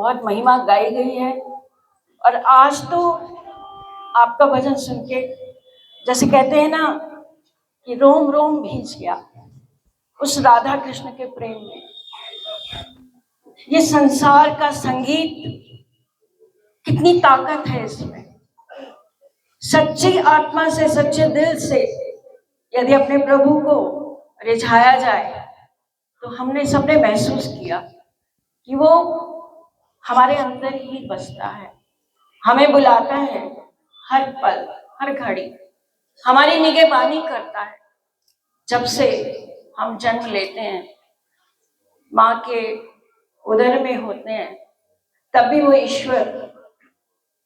बहुत महिमा गाई गई है। और आज तो आपका भजन सुन के जैसे कहते हैं ना कि रोम रोम भींच गया उस राधा कृष्ण के प्रेम में। ये संसार का संगीत, कितनी ताकत है इसमें। सच्ची आत्मा से, सच्चे दिल से यदि अपने प्रभु को रिझाया जाए तो हमने सबने महसूस किया कि वो हमारे अंदर ही बसता है, हमें बुलाता है हर पल हर घड़ी, हमारी निगहबानी करता है। जब से हम जन्म लेते हैं, माँ के उदर में होते हैं, तब भी वो ईश्वर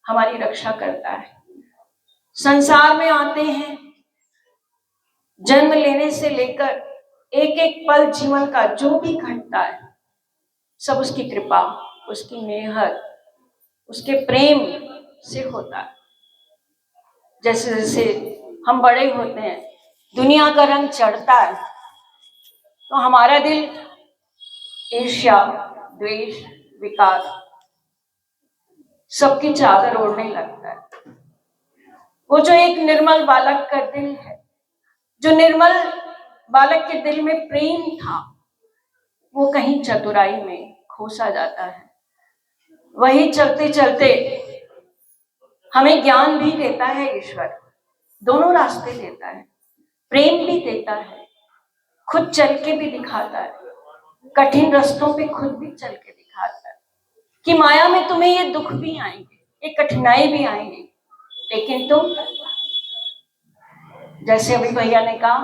हमारी रक्षा करता है। संसार में आते हैं, जन्म लेने से लेकर एक एक पल जीवन का जो भी घटता है सब उसकी कृपा, उसकी मेहर, उसके प्रेम से होता है। जैसे जैसे हम बड़े होते हैं, दुनिया का रंग चढ़ता है तो हमारा दिल ईर्ष्या, द्वेष, विकार सबकी चादर ओढ़ने लगता है। वो जो एक निर्मल बालक का दिल है, जो निर्मल बालक के दिल में प्रेम था, वो कहीं चतुराई में खोसा जाता है। वही चलते चलते हमें ज्ञान भी देता है ईश्वर, दोनों रास्ते देता है, प्रेम भी देता है, खुद चल के भी दिखाता है, कठिन रास्तों पे खुद भी चल के दिखाता है कि माया में तुम्हें ये दुख भी आएंगे, ये कठिनाई भी आएंगी, लेकिन तुम जैसे अभी भैया ने कहा,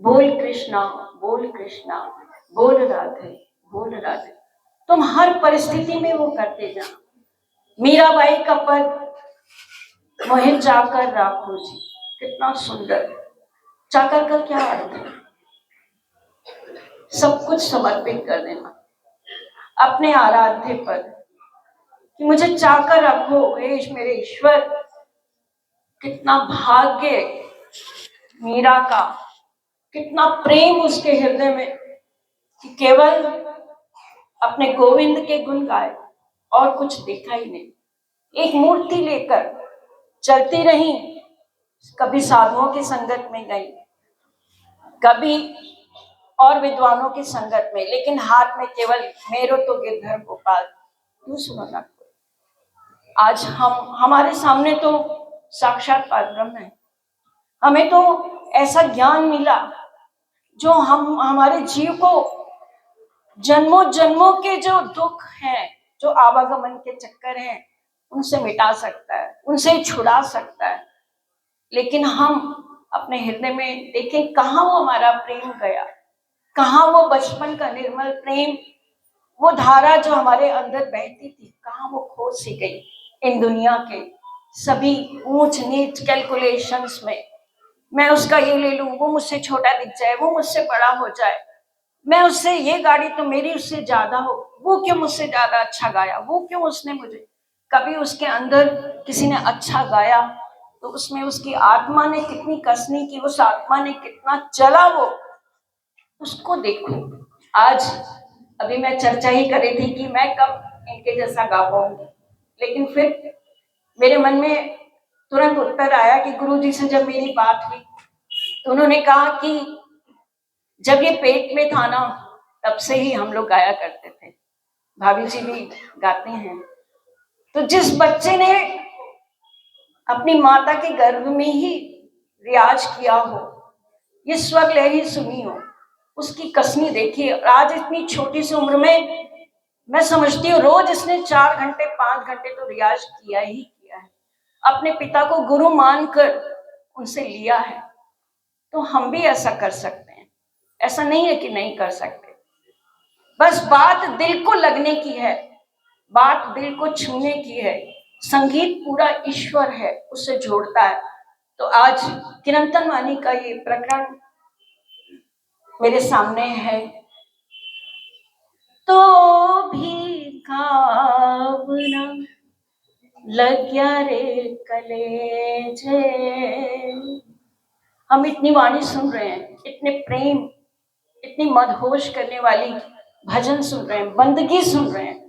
बोल कृष्णा बोल कृष्णा, बोल राधे बोल राधे, तुम हर परिस्थिति में वो करते जाओ। मीराबाई का पद मोहे चाकर राखो जी, कितना सुंदर। चाकर का क्या अर्थ है? सब कुछ समर्पित कर देना अपने आराध्य पर, कि मुझे चाकर रखो हे मेरे ईश्वर। कितना भाग्य मीरा का, कितना प्रेम उसके हृदय में कि केवल अपने गोविंद के गुण गाए और कुछ देखा ही नहीं। एक मूर्ति लेकर चलती रही, कभी साधुओं की संगत में गई, कभी और विद्वानों की संगत में, लेकिन हाथ में केवल मेरो तो गिरधर गोपाल, क्यों सुनो ना। आज हमारे सामने तो साक्षात परब्रह्म है। हमें तो ऐसा ज्ञान मिला जो हमारे जीव को जन्मों जन्मों के जो दुख हैं, जो आवागमन के चक्कर हैं, उनसे मिटा सकता है, उनसे छुड़ा सकता है। लेकिन हम अपने हृदय में देखें कहाँ वो हमारा प्रेम गया, कहाँ वो बचपन का निर्मल प्रेम, वो धारा जो हमारे अंदर बहती थी, कहाँ वो खो सी गई इन दुनिया के सभी ऊंच नीच कैलकुलेशंस में। मैं उसका ये ले लूं, वो मुझसे छोटा दिख जाए, वो मुझसे बड़ा हो जाए, मैं उससे ये गाड़ी तो मेरी उससे ज्यादा हो, वो क्यों मुझसे ज्यादा अच्छा गाया, वो क्यों उसने मुझे। कभी उसके अंदर किसी ने अच्छा गाया तो उसमें उसकी आत्मा ने कितनी कसनी की, उस आत्मा ने कितना चला, वो उसको देखो। आज अभी मैं चर्चा ही कर रही थी कि मैं कब इनके जैसा गा पाऊंगी, लेकिन फिर मेरे मन में तुरंत उत्तर आया कि गुरुजी से जब मेरी बात हुई तो उन्होंने कहा कि जब ये पेट में था ना, तब से ही हम लोग गाया करते थे, भाभी जी भी गाते हैं। तो जिस बच्चे ने अपनी माता के गर्भ में ही रियाज किया हो, ये स्वर लहरी सुनी हो, उसकी कसनी देखिए। आज इतनी छोटी सी उम्र में मैं समझती हूँ रोज इसने 4 घंटे 5 घंटे तो रियाज किया ही किया है, अपने पिता को गुरु मानकर उनसे लिया है। तो हम भी ऐसा कर सकते हैं, ऐसा नहीं है कि नहीं कर सकते। बस बात दिल को लगने की है, बात दिल को छूने की है। संगीत पूरा ईश्वर है, उससे जोड़ता है। तो आज किरंतन वाणी का ये प्रकरण मेरे सामने है। तो भी कावना लग्या रे कलेजे। हम इतनी वाणी सुन रहे हैं, इतने प्रेम, इतनी मदहोश करने वाली भजन सुन रहे हैं, बंदगी सुन रहे हैं,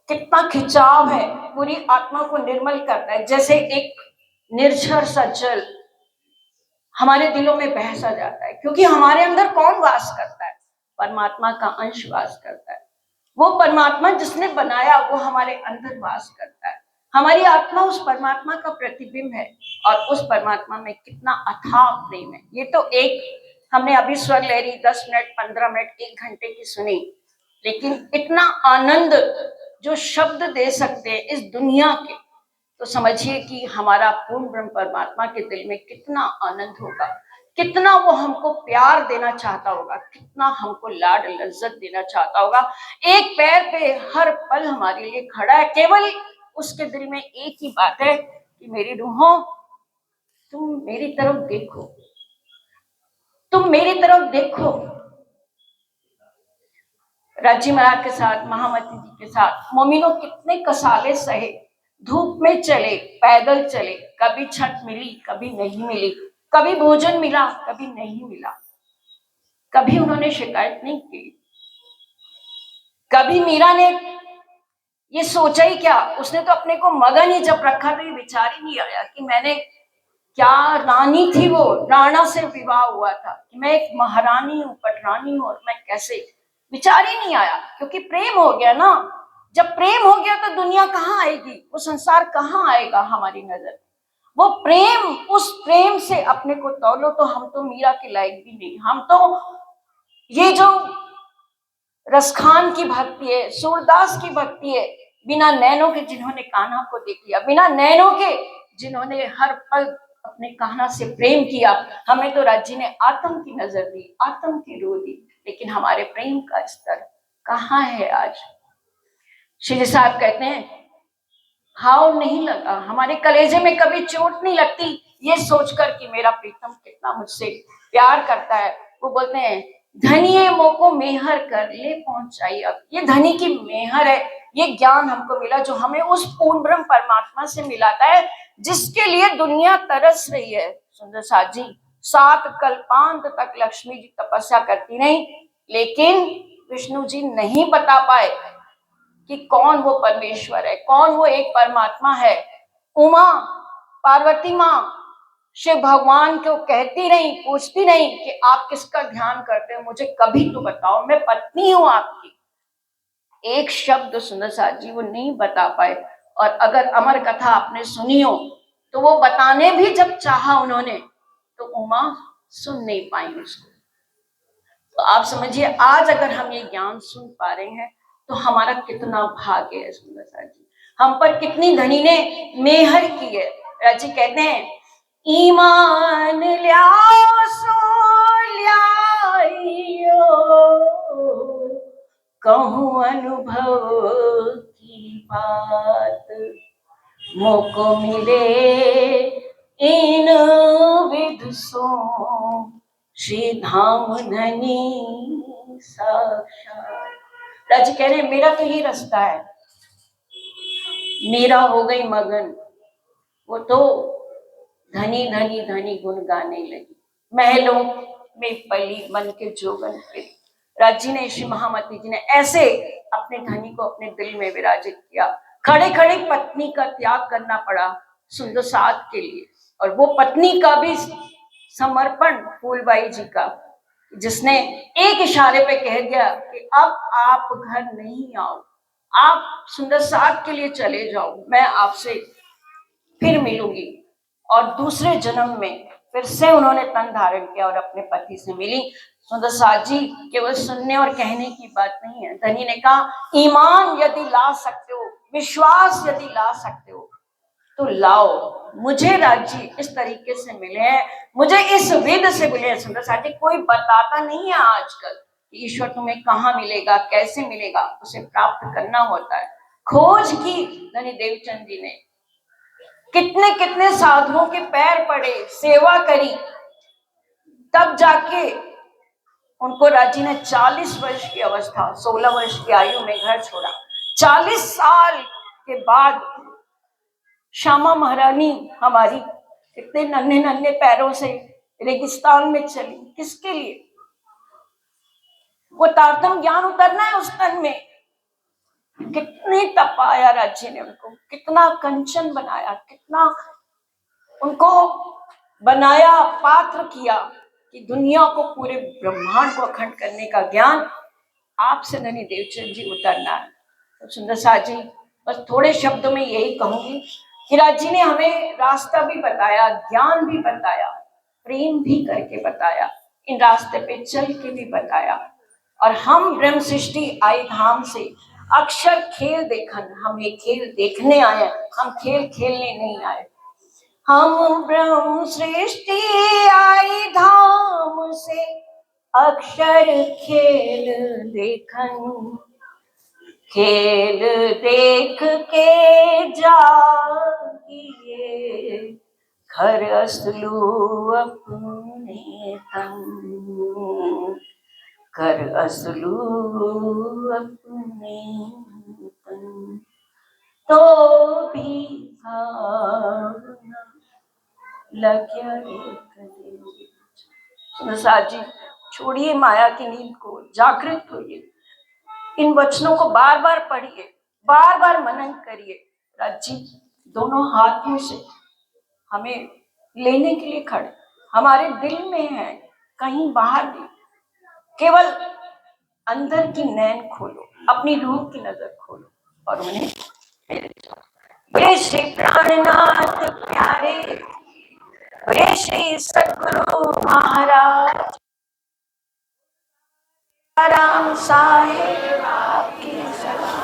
कितना खिंचाव है, पूरी आत्मा को निर्मल करता है। जैसे एक निर्झर सा जल हमारे दिलों में बह सा जाता है, क्योंकि हमारे अंदर कौन वास करता है? परमात्मा का अंश वास करता है। वो परमात्मा जिसने बनाया वो हमारे अंदर वास करता है। हमारी आत्मा उस परमात्मा का प्रतिबिंब है, और उस परमात्मा में कितना अथाह प्रेम है। ये तो एक हमने अभी स्वर लहरी 10 मिनट 15 मिनट 1 घंटे की सुनी, लेकिन इतना आनंद जो शब्द दे सकते हैं इस दुनिया के, तो समझिए कि हमारा पूर्ण ब्रह्म परमात्मा के दिल में कितना आनंद होगा, कितना वो हमको प्यार देना चाहता होगा, कितना हमको लाड लज्जत देना चाहता होगा। एक पैर पे हर पल हमारे लिए खड़ा है। केवल उसके दिल में एक ही बात है कि मेरी रूहों, तुम मेरी तरफ देखो, तुम मेरी तरफ देखो। राजी महाराज के साथ, महामती जी के साथ मोमिनों कितने कसाले सहे, धूप में चले, पैदल चले, कभी छत मिली कभी नहीं मिली, कभी भोजन मिला कभी नहीं मिला, कभी उन्होंने शिकायत नहीं की। कभी मीरा ने ये सोचा ही क्या, उसने तो अपने को मगन ही जब रखा तो ये विचार ही नहीं आया कि मैंने क्या, रानी थी वो, राणा से विवाह हुआ था, कि मैं एक महारानी हूँ, पटरानी हूँ, और मैं कैसे, विचार ही नहीं आया, क्योंकि प्रेम हो गया ना। जब प्रेम हो गया तो दुनिया कहाँ आएगी, वो संसार कहाँ आएगा हमारी नजर। वो प्रेम, उस प्रेम से अपने को तौलो तो हम तो मीरा के लायक भी नहीं। हम तो ये जो रसखान की भक्ति है, सूरदास की भक्ति है, बिना नैनों के जिन्होंने कान्हा को देख लिया, बिना नैनों के जिन्होंने हर पल अपने कान्हा से प्रेम किया, हमें तो राज्य ने आत्म की नजर दी, आत्म की रूह दी, लेकिन हमारे प्रेम का स्तर कहाँ है आज? श्री साहब कहते हैं हाव नहीं लगा, हमारे कलेजे में कभी चोट नहीं लगती ये सोचकर कि मेरा प्रीतम कितना मुझसे प्यार करता है। वो बोलते हैं धनिये मोको मेहर कर ले पहुंचाई। अब ये धनी की मेहर है, ये ज्ञान हमको मिला जो हमें उस पूर्ण ब्रह्म परमात्मा से मिलाता है, जिसके लिए दुनिया तरस रही है। सुंदर साथ जी 7 कल्पांत तक लक्ष्मी जी तपस्या करती रही, लेकिन विष्णु जी नहीं बता पाए कि कौन वो परमेश्वर है, कौन वो एक परमात्मा है। उमा पार्वती माँ शिव भगवान को कहती नहीं, पूछती नहीं कि आप किसका ध्यान करते हो, मुझे कभी तो बताओ, मैं पत्नी हूं आपकी। एक शब्द सुंदर साथ जी वो नहीं बता पाए। और अगर अमर कथा आपने सुनी हो तो वो बताने भी जब चाहा उन्होंने तो उमा सुन नहीं पाई उसको। तो आप समझिए आज अगर हम ये ज्ञान सुन पा रहे हैं तो हमारा कितना भाग्य है। सुंदर साथ जी हम पर कितनी धनी ने मेहर की है। राजी कहते हैं ईमान ल्याओ सो ल्याइयो, कहूँ अनुभव की बात, मोको मिले इन विध सो, श्री धाम धनी साक्षात। राजी कह रहे मेरा तो ये रास्ता है। मेरा हो गई मगन, वो तो धनी धनी धनी गुण गाने लगी, महलों में पली मन के जोगन पे। राजी ने, श्री महामती जी ने ऐसे अपने धनी को अपने दिल में विराजित किया। खड़े खड़े पत्नी का त्याग करना पड़ा सुंदर साथ के लिए, और वो पत्नी का भी समर्पण फूलबाई जी का, जिसने एक इशारे पे कह दिया कि अब आप घर नहीं आओ, आप सुंदर साथ के लिए चले जाओ, मैं आपसे फिर मिलूंगी। और दूसरे जन्म में फिर से उन्होंने तन धारण किया और अपने पति से मिली। सुंदर साथ जी केवल सुनने और कहने की बात नहीं है। धनी ने कहा ईमान यदि ला सकते हो, विश्वास यदि ला सकते हो तो लाओ। मुझे राज्य इस तरीके से मिले हैं, मुझे इस वेद से मिले हैं। सुंदर साथ जी कोई बताता नहीं है आजकल कि ईश्वर तुम्हें कहाँ मिलेगा, कैसे मिलेगा, उसे प्राप्त करना होता है। खोज की धनी देवचंद जी ने, कितने कितने साधुओं के पैर पड़े, सेवा करी, तब जाके उनको राजी ने 40 वर्ष की अवस्था, 16 वर्ष की आयु में घर छोड़ा। 40 साल के बाद श्यामा महारानी हमारी इतने नन्हे नन्हे पैरों से रेगिस्तान में चली, किसके लिए? वो तारतम ज्ञान उतरना है उस तन में। कितने तपाया राज्य ने उनको, कितना कंचन बनाया, कितना उनको बनाया, पात्र किया कि दुनिया को, पूरे ब्रह्मांड को अखंड करने का ज्ञान आपसे धनी देवचंद जी उतरना है। तो सुंदर साथ जी, बस थोड़े शब्दों में यही कहूंगी कि राज जी ने हमें रास्ता भी बताया, ज्ञान भी बताया, प्रेम भी करके बताया, इन रास्ते पे चल के भी बताया। और हम ब्रह्म सृष्टि आई धाम से अक्षर खेल देखन, हम ये खेल देखने आए, हम खेल खेलने नहीं आए। हम ब्रह्म सृष्टि आई धाम से अक्षर खेल देखन, खेल देख के जागिए घर असलू अपने तन, घर असलू अपने तन, तो भी भावना लग्या प्रसाद जी, छोड़िए माया की नींद को, जागृत होइए, इन वचनों को बार बार पढ़िए, बार बार मनन करिए। राज जी दोनों हाथों से हमें लेने के लिए खड़े, हमारे दिल में है, कहीं बाहर नहीं, केवल अंदर की नैन खोलो, अपनी रूह की नजर खोलो और उन्हें वे श्री प्राणनाथ प्यारे, वे श्री सद्गुरु महाराज राम साहेब आपकी सदा